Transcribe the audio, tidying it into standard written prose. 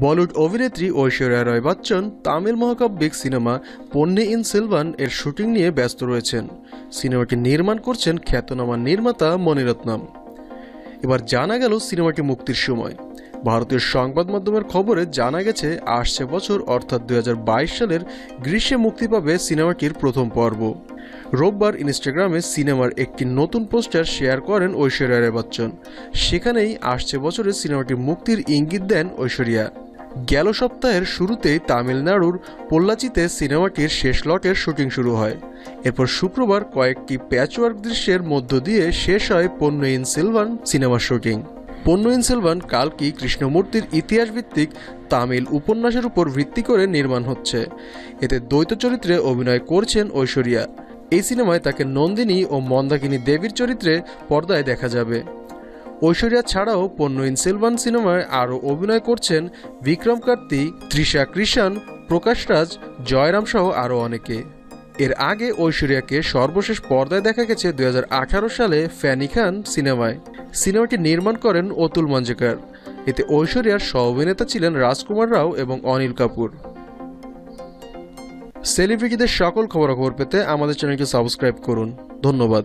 বলিউড অভিনেত্রী ঐশ্বরিয়া রায় বচ্চন তামিল মহাকাব্যিক সিনেমা পন্নিয়িন সেলভান এর শুটিং নিয়ে ব্যস্ত রয়েছেন। সিনেমাটি নির্মাণ করছেন খ্যাতনামা নির্মাতা মণিরত্নম। এবার জানা গেল সিনেমাটি মুক্তির সময়। ভারতীয় সংবাদ মাধ্যমের খবরে জানা গেছে আসছে বছর অর্থাৎ 2022 সালের গ্রীষ্মে মুক্তি পাবে সিনেমাটির প্রথম পর্ব। রোববার ইনস্টাগ্রামে সিনেমার একটি নতুন পোস্টার শেয়ার করেন ঐশ্বরিয়া রায় বচ্চন। সেখানেই আসছে বছরে সিনেমাটি মুক্তির ইঙ্গিত দেন ঐশ্বরিয়া। গেল সপ্তাহের শুরুতেই তামিলনাড়ুর পোল্লাচিতে সিনেমাটির শেষ লটের শুটিং শুরু হয়। এরপর শুক্রবার কয়েকটি প্যাচওয়ার্ক দৃশ্যের মধ্য দিয়ে শেষ হয় পন্নিয়িন সেলভান সিনেমার শুটিং। পন্নিয়িন সেলভান কালকি কৃষ্ণমূর্তির ইতিহাসভিত্তিক তামিল উপন্যাসের উপর ভিত্তি করে নির্মাণ হচ্ছে। এতে দ্বৈত চরিত্রে অভিনয় করছেন ঐশ্বরিয়া। এই সিনেমায় তাকে নন্দিনী ও মন্দাকিনী দেবীর চরিত্রে পর্দায় দেখা যাবে। ঐশ্বরিয়া ছাড়াও পন্নিয়িন সেলভান সিনেমায় আরও অভিনয় করছেন বিক্রম কার্তি, তৃষা কৃষাণ, প্রকাশ রাজ, জয়রাম সহ আরও অনেকে। এর আগে ঐশ্বরিয়াকে সর্বশেষ পর্দায় দেখা গেছে 2018 সালে ফ্যানি খান সিনেমায়। সিনেমাটি নির্মাণ করেন অতুল মাঞ্জরেকর। এতে ঐশ্বরিয়ার সহ অভিনেতা ছিলেন রাজকুমার রাও এবং অনিল কাপুর। সেলিব্রিটিদের সকল খবরাখবর পেতে আমাদের চ্যানেলটি সাবস্ক্রাইব করুন। ধন্যবাদ।